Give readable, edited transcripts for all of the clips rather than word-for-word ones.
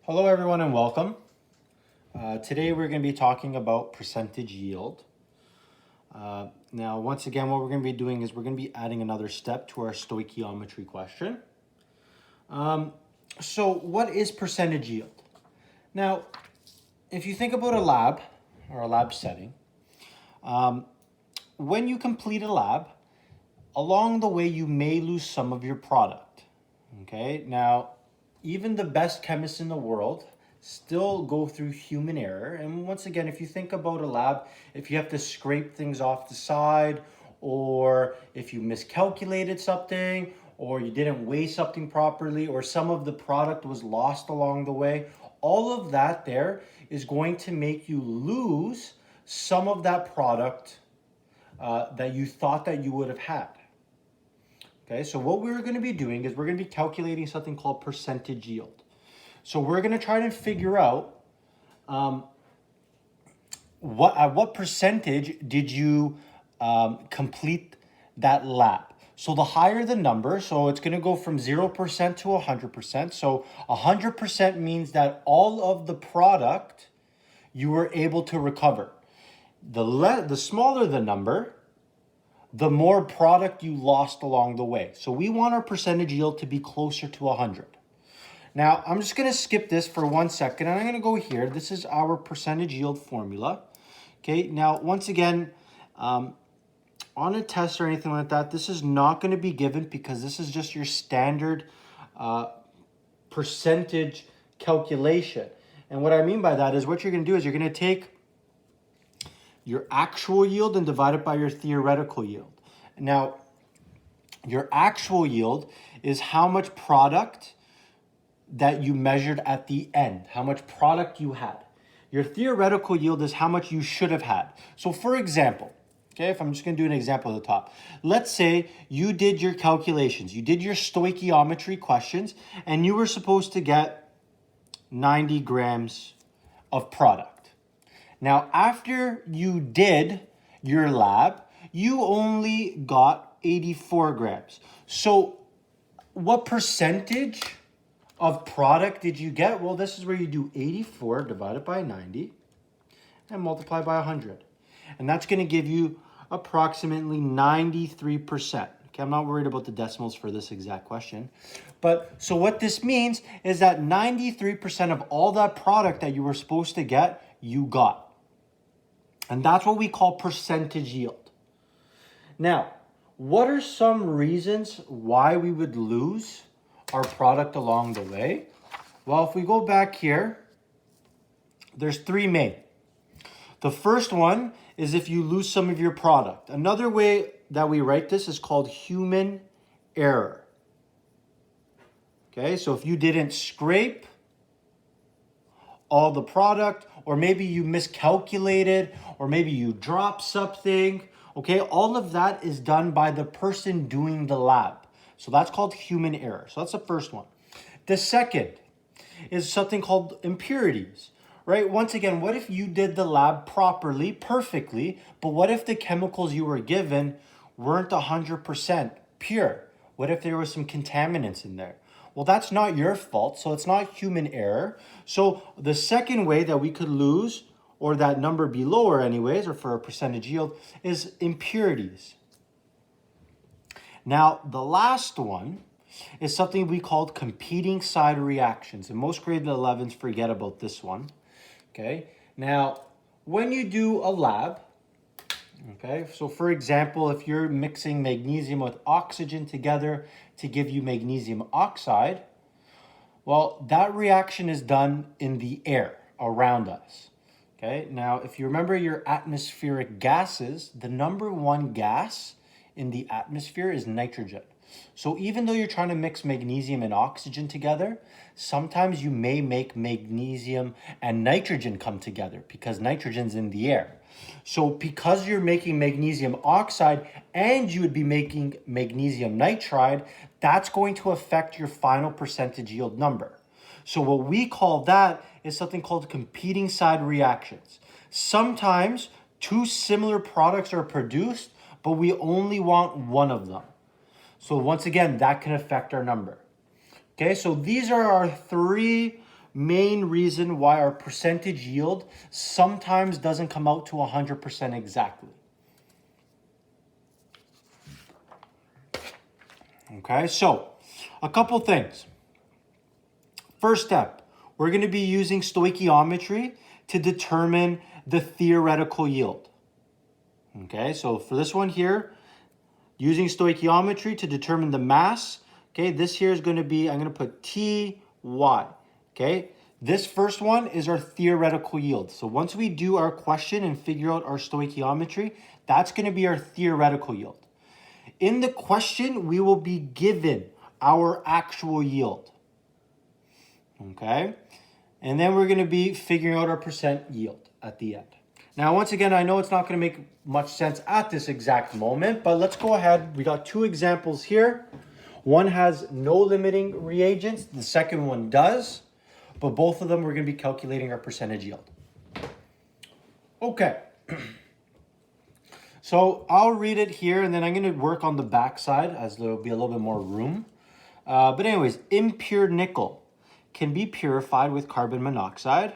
Hello everyone and welcome. Today we're going to be talking about percentage yield. Now once again what we're going to be doing is we're going to be adding another step to our stoichiometry question. So what is percentage yield? Now if you think about a lab or a lab setting, when you complete a lab, along the way you may lose some of your product. Okay, now even the best chemists in the world still go through human error. And once again, if you think about a lab, if you have to scrape things off the side, or if you miscalculated something, or you didn't weigh something properly, or some of the product was lost along the way, all of that there is going to make you lose some of that product that you thought that you would have had. Okay, so what we're going to be doing is we're going to be calculating something called percentage yield. So we're going to try to figure out what percentage did you complete that lab. So the higher the number, so it's going to go from 0% to 100%. So 100% means that all of the product you were able to recover. The smaller the number, the more product you lost along the way. So we want our percentage yield to be closer to 100. Now, I'm just going to skip this for 1 second, and I'm going to go here. This is our percentage yield formula. Okay, now, once again, on a test or anything like that, this is not going to be given because this is just your standard percentage calculation. And what I mean by that is what you're going to do is you're going to take your actual yield and divide it by your theoretical yield. Now, your actual yield is how much product that you measured at the end, how much product you had. Your theoretical yield is how much you should have had. So for example, okay, if I'm just going to do an example at the top, let's say you did your calculations, you did your stoichiometry questions, and you were supposed to get 90 grams of product. Now, after you did your lab, you only got 84 grams. So what percentage of product did you get? Well, this is where you do 84 divided by 90 and multiply by 100. And that's going to give you approximately 93%. Okay, I'm not worried about the decimals for this exact question. But so what this means is that 93% of all that product that you were supposed to get, you got. And that's what we call percentage yield. Now, what are some reasons why we would lose our product along the way? Well, if we go back here, there's three main. The first one is if you lose some of your product. Another way that we write this is called human error. Okay, so if you didn't scrape all the product, or maybe you miscalculated, or maybe you dropped something, okay, all of that is done by the person doing the lab. So that's called human error. So that's the first one. The second is something called impurities, right? Once again, what if you did the lab properly, perfectly, but what if the chemicals you were given weren't 100% pure? What if there was some contaminants in there? Well, that's not your fault, so it's not human error. So the second way that we could lose, or that number be lower anyways, or for a percentage yield, is impurities. Now, the last one is something we called competing side reactions. And most grade 11s forget about this one. Okay, now, when you do a lab, okay, so for example, if you're mixing magnesium with oxygen together to give you magnesium oxide, well, that reaction is done in the air around us. Okay, now if you remember your atmospheric gases, the number one gas in the atmosphere is nitrogen. So even though you're trying to mix magnesium and oxygen together, sometimes you may make magnesium and nitrogen come together because nitrogen's in the air. So because you're making magnesium oxide and you would be making magnesium nitride, that's going to affect your final percentage yield number. So what we call that is something called competing side reactions. Sometimes two similar products are produced, but we only want one of them. So once again, that can affect our number. Okay, so these are our three main reason why our percentage yield sometimes doesn't come out to 100% exactly. Okay, so a couple things. First step, we're going to be using stoichiometry to determine the theoretical yield. Okay, so for this one here, using stoichiometry to determine the mass, okay, this here is going to be, I'm going to put Ty, okay? This first one is our theoretical yield. So once we do our question and figure out our stoichiometry, that's going to be our theoretical yield. In the question, we will be given our actual yield, okay? And then we're going to be figuring out our percent yield at the end. Now, once again, I know it's not going to make much sense at this exact moment, but let's go ahead. We got two examples here. One has no limiting reagents. The second one does, but both of them we're going to be calculating our percentage yield. Okay. So I'll read it here, and then I'm going to work on the back side as there will be a little bit more room. But anyways, impure nickel can be purified with carbon monoxide.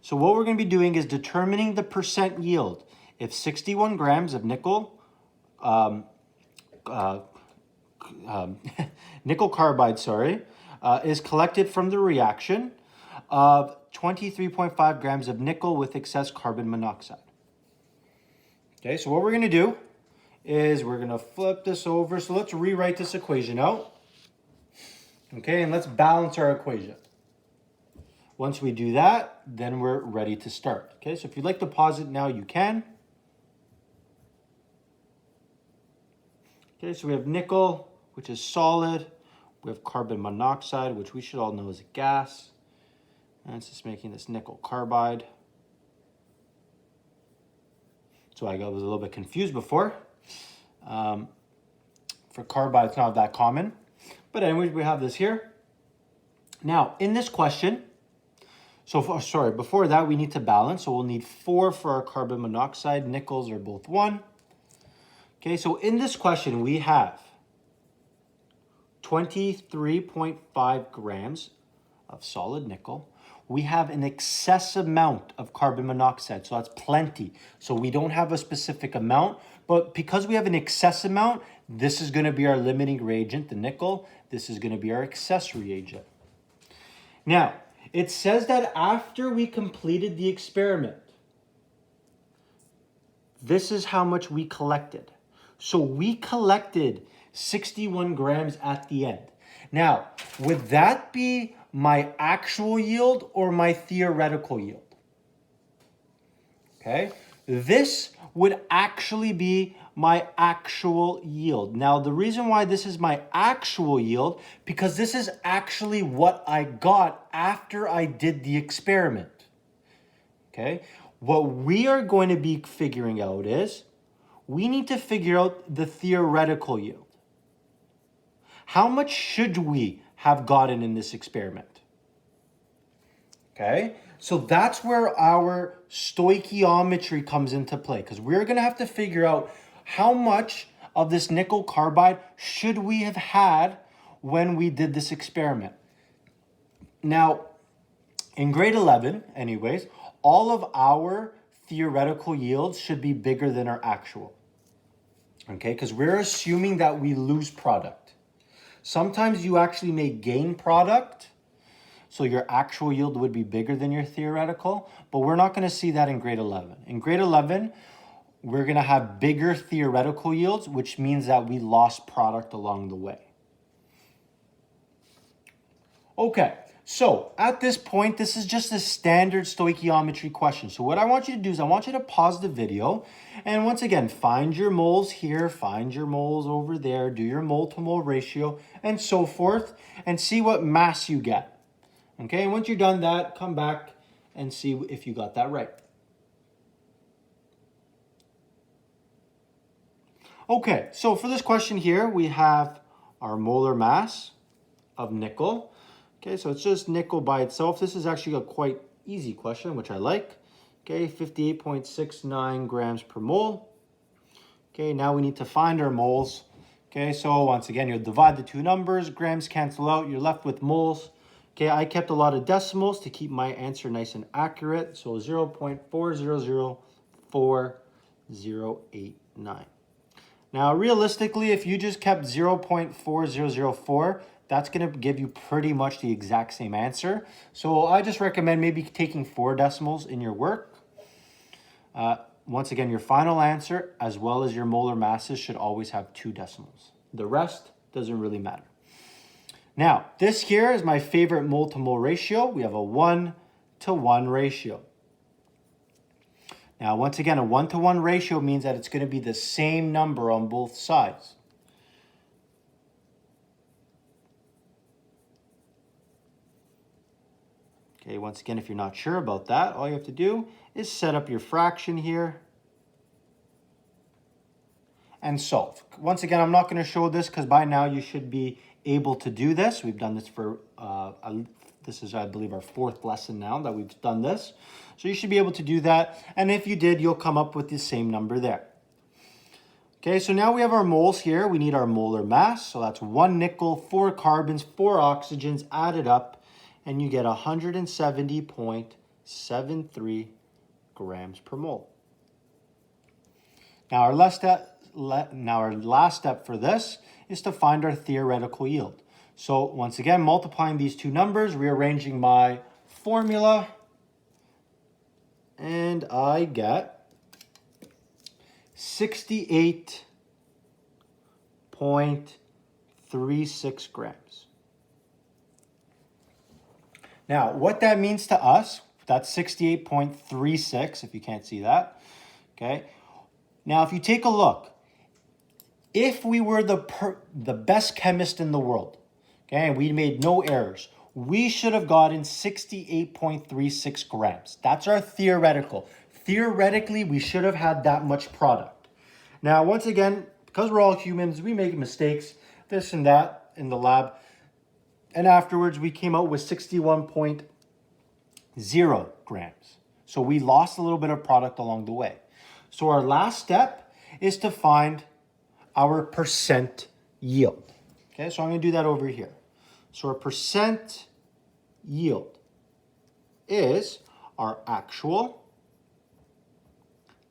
So what we're going to be doing is determining the percent yield. If 61 grams of nickel, nickel carbide, is collected from the reaction of 23.5 grams of nickel with excess carbon monoxide. Okay, so what we're going to do is we're going to flip this over. So let's rewrite this equation out. Okay, and let's balance our equation. Once we do that, then we're ready to start. Okay, so if you'd like to pause it now, you can. Okay, so we have nickel, which is solid. We have carbon monoxide, which we should all know is a gas. And it's just making this nickel carbide. So I was a little bit confused before. For carbide, it's not that common. But anyways, we have this here. Now, in this question, before that, we need to balance. So we'll need 4 for our carbon monoxide. Nickels are both 1. Okay, so in this question, we have 23.5 grams of solid nickel. We have an excess amount of carbon monoxide, so that's plenty. So we don't have a specific amount, but because we have an excess amount, this is going to be our limiting reagent, the nickel. This is going to be our excess reagent. Now, it says that after we completed the experiment, this is how much we collected. So we collected 61 grams at the end. Now, would that be my actual yield or my theoretical yield? Okay, this would actually be my actual yield. Now, the reason why this is my actual yield, because this is actually what I got after I did the experiment. Okay, what we are going to be figuring out is we need to figure out the theoretical yield. How much should we have gotten in this experiment? Okay, so that's where our stoichiometry comes into play, because we're going to have to figure out how much of this nickel carbide should we have had when we did this experiment. Now, in grade 11, anyways, all of our theoretical yields should be bigger than our actual. Okay, because we're assuming that we lose product. Sometimes you actually may gain product, so your actual yield would be bigger than your theoretical, but we're not going to see that in grade 11. In grade 11, we're going to have bigger theoretical yields, which means that we lost product along the way. Okay, so at this point, this is just a standard stoichiometry question. So what I want you to do is I want you to pause the video, and once again, find your moles here, find your moles over there, do your mole to mole ratio, and so forth, and see what mass you get. Okay, and once you're done that, come back and see if you got that right. Okay, so for this question here, we have our molar mass of nickel. Okay, so it's just nickel by itself. This is actually a quite easy question, which I like. Okay, 58.69 grams per mole. Okay, now we need to find our moles. Okay, so once again, you'll divide the two numbers. Grams cancel out. You're left with moles. Okay, I kept a lot of decimals to keep my answer nice and accurate. So 0.400489. Now, realistically, if you just kept 0.4004, that's going to give you pretty much the exact same answer. So I just recommend maybe taking 4 decimals in your work. Once again, your final answer, as well as your molar masses, should always have 2 decimals. The rest doesn't really matter. Now, this here is my favorite mole to mole ratio. We have a 1-to-1 ratio. Now, once again, a 1-to-1 ratio means that it's going to be the same number on both sides. Okay, once again, if you're not sure about that, all you have to do is set up your fraction here and solve. Once again, I'm not going to show this because by now you should be able to do this. We've done this for, this is, I believe, our 4th lesson now that we've done this. So you should be able to do that. And if you did, you'll come up with the same number there. Okay, so now we have our moles here. We need our molar mass. So that's 1 nickel, 4 carbons, 4 oxygens added up. And you get 170.73 grams per mole. Now our last step for this is to find our theoretical yield. So once again, multiplying these two numbers, rearranging my formula, and I get 68.36 grams. Now, what that means to us, that's 68.36, if you can't see that, okay? Now, if you take a look, if we were the best chemist in the world, okay, and we made no errors, we should have gotten 68.36 grams. That's our theoretical. Theoretically, we should have had that much product. Now, once again, because we're all humans, we make mistakes, this and that in the lab. And afterwards, we came out with 61.0 grams. So we lost a little bit of product along the way. So our last step is to find our percent yield. Okay, so I'm going to do that over here. So our percent yield is our actual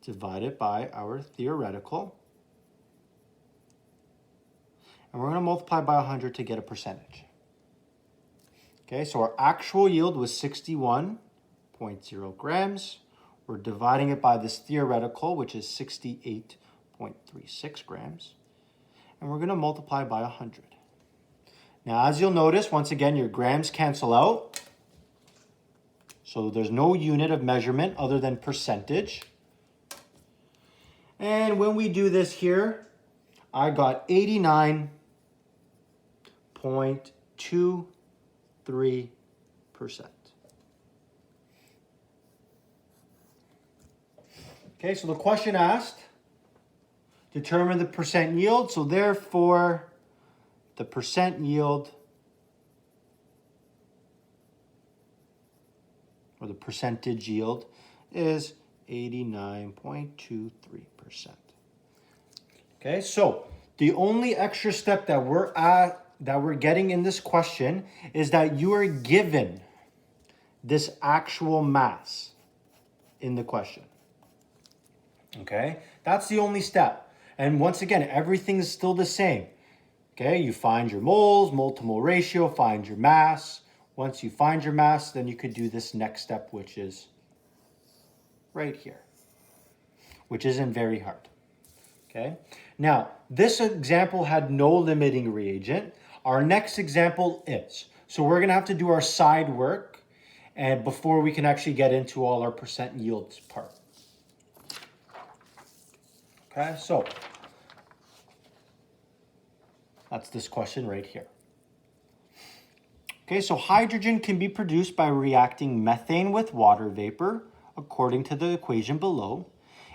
divided by our theoretical. And we're going to multiply by 100 to get a percentage. Okay, so our actual yield was 61.0 grams. We're dividing it by this theoretical, which is 68.36 grams. And we're going to multiply by 100. Now, as you'll notice, once again, your grams cancel out. So there's no unit of measurement other than percentage. And when we do this here, I got 89.23%. Okay, so the question asked, determine the percent yield. So therefore, the percent yield, or the percentage yield, is 89.23%. Okay, so the only extra step that we're getting in this question is that you are given this actual mass in the question. Okay, that's the only step. And once again, everything is still the same. Okay, you find your moles, mole to mole ratio, find your mass. Once you find your mass, then you could do this next step, which is right here, which isn't very hard. Okay, now this example had no limiting reagent. Our next example is. So we're going to have to do our side work and before we can actually get into all our percent yields part. Okay, so that's this question right here. Okay, so hydrogen can be produced by reacting methane with water vapor according to the equation below.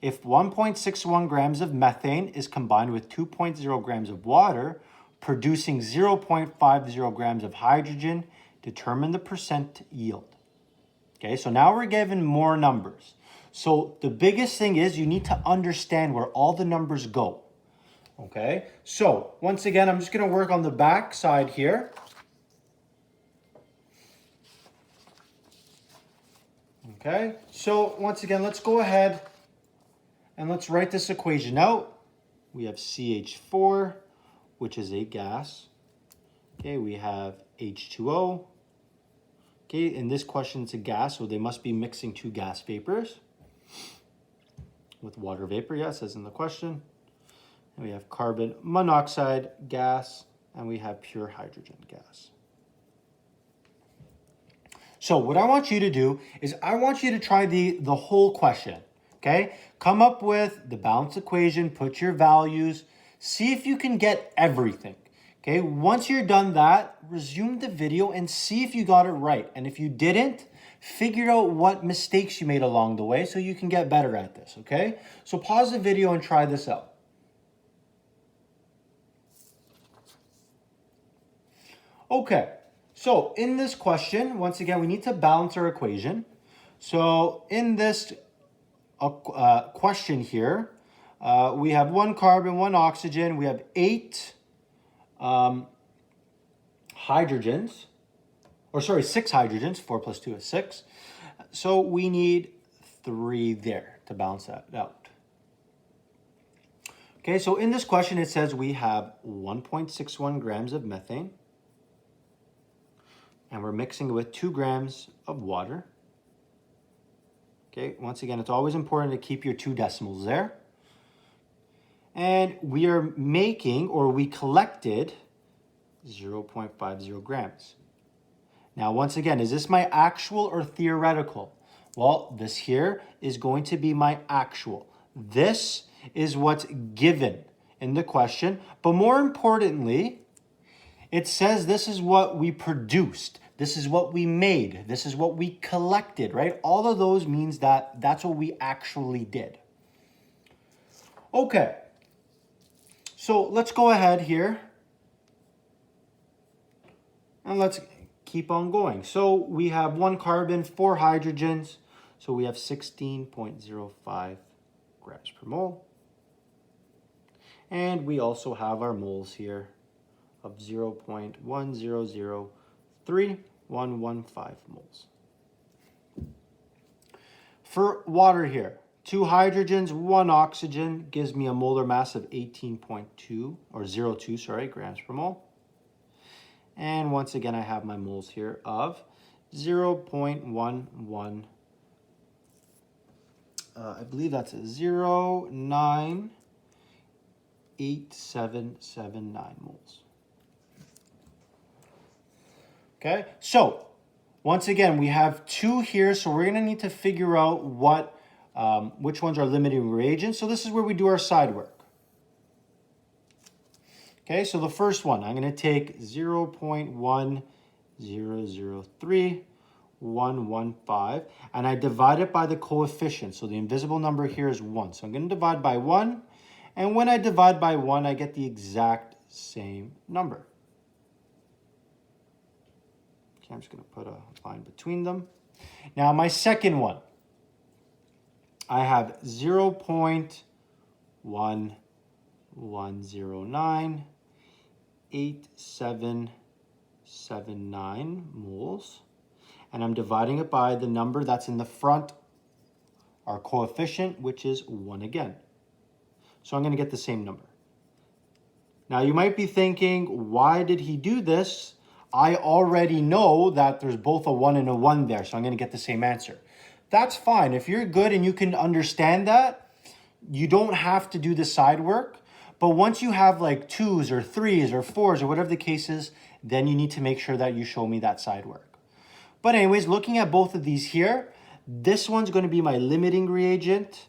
If 1.61 grams of methane is combined with 2.0 grams of water, producing 0.50 grams of hydrogen, determine the percent yield. Okay, so now we're given more numbers. So the biggest thing is you need to understand where all the numbers go. Okay, so once again, I'm just going to work on the back side here. Okay, so once again, let's go ahead and let's write this equation out. We have CH4, which is a gas. Okay, we have H2O. Okay, in this question, it's a gas, so they must be mixing two gas vapors with water vapor, yes, as in the question. And we have carbon monoxide gas, and we have pure hydrogen gas. So what I want you to do is I want you to try the whole question, okay? Come up with the balance equation, put your values, see if you can get everything, okay? Once you're done that, resume the video and see if you got it right. And if you didn't, figure out what mistakes you made along the way so you can get better at this, okay? So pause the video and try this out. Okay, so in this question, once again, we need to balance our equation. So in this question here, we have 1 carbon, 1 oxygen, we have 8 hydrogens, or sorry, 6 hydrogens, 4 plus 2 is 6. So we need 3 there to balance that out. Okay, so in this question, it says we have 1.61 grams of methane, and we're mixing it with 2 grams of water. Okay, once again, it's always important to keep your 2 decimals there. And we are making, or we collected 0.50 grams. Now, once again, is this my actual or theoretical? Well, this here is going to be my actual. This is what's given in the question. But more importantly, it says this is what we produced. This is what we made. This is what we collected, right? All of those means that that's what we actually did. Okay. So let's go ahead here. And let's keep on going. So we have 1 carbon, 4 hydrogens. So we have 16.05 grams per mole. And we also have our moles here of 0.1003115 moles. For water here, 2 hydrogens, 1 oxygen gives me a molar mass of 18.2 or 0.2, sorry, grams per mole. And once again, I have my moles here of 0.11, I believe that's 0.98779 moles. Okay, so once again, we have 2 here, so we're going to need to figure out which ones are limiting reagents. So this is where we do our side work. Okay, so the first one, I'm going to take 0.1003115, and I divide it by the coefficient. So the invisible number here is 1. So I'm going to divide by 1, and when I divide by 1, I get the exact same number. Okay, I'm just going to put a line between them. Now my second one, I have 0.11098779 moles, and I'm dividing it by the number that's in the front, our coefficient, which is 1 again. So I'm going to get the same number. Now you might be thinking, why did he do this? I already know that there's both a 1 and a 1 there, so I'm going to get the same answer. That's fine. If you're good and you can understand that, you don't have to do the side work. But once you have like 2s or 3s or 4s or whatever the case is, then you need to make sure that you show me that side work. But anyways, looking at both of these here, this one's going to be my limiting reagent.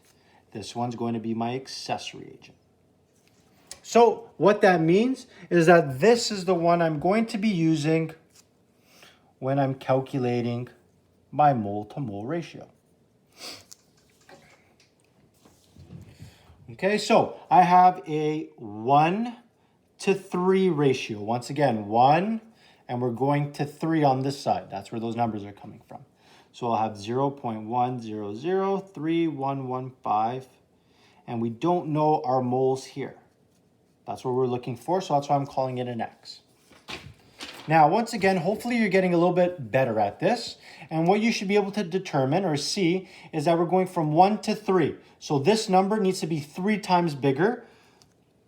This one's going to be my excess reagent. So what that means is that this is the one I'm going to be using when I'm calculating my mole to mole ratio. Okay, so I have a 1:3 ratio. Once again, 1, and we're going to 3 on this side. That's where those numbers are coming from. So I'll have 0.1003115, and we don't know our moles here. That's what we're looking for, so that's why I'm calling it an X. Now, once again, hopefully you're getting a little bit better at this. And what you should be able to determine or see is that we're going from 1 to 3. So this number needs to be 3 times bigger.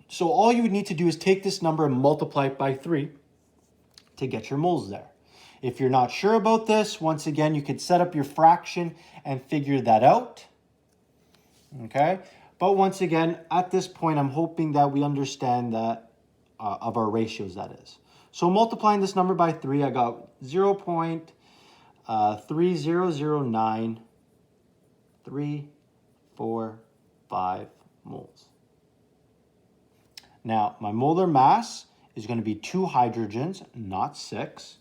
So all you would need to do is take this number and multiply it by 3 to get your moles there. If you're not sure about this, once again, you could set up your fraction and figure that out. Okay? But once again, at this point, I'm hoping that we understand that of our ratios, that is. So multiplying this number by 3, I got 0.3009 moles. Now, my molar mass is going to be 2 hydrogens, not 6.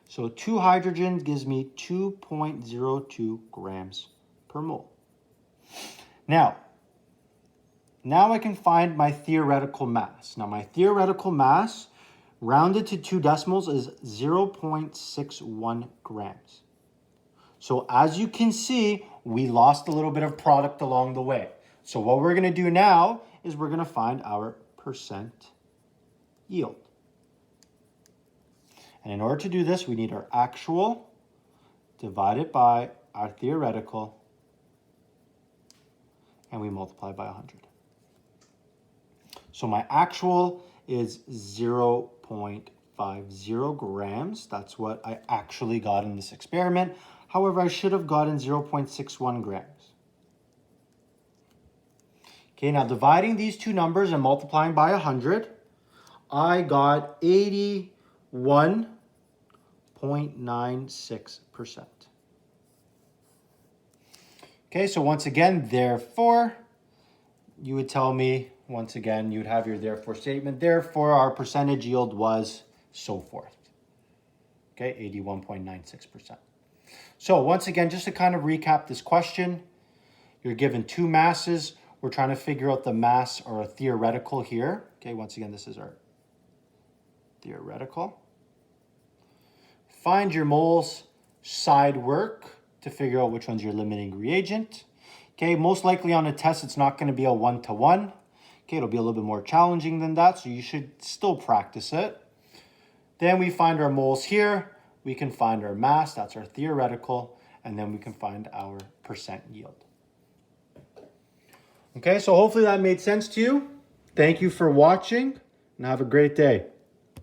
So 2 hydrogens gives me 2.02 grams per mole. Now I can find my theoretical mass. Now, my theoretical mass, rounded to 2 decimals, is 0.61 grams. So as you can see, we lost a little bit of product along the way. So what we're going to do now is we're going to find our percent yield. And in order to do this, we need our actual divided by our theoretical, and we multiply by 100. So my actual is 0.50 grams. That's what I actually got in this experiment. However, I should have gotten 0.61 grams. Okay, now dividing these two numbers and multiplying by 100, I got 81.96%. Okay, so once again, therefore, you would tell me, once again, you would have your therefore statement. Therefore, our percentage yield was so forth. Okay, 81.96%. So once again, just to kind of recap this question, you're given 2 masses. We're trying to figure out the mass or a theoretical here. Okay, once again, this is our theoretical. Find your moles, side work to figure out which one's your limiting reagent. Okay, most likely on a test, it's not going to be a 1-to-1. Okay, it'll be a little bit more challenging than that, so you should still practice it. Then we find our moles here. We can find our mass, that's our theoretical, and then we can find our percent yield. Okay, so hopefully that made sense to you. Thank you for watching, and have a great day.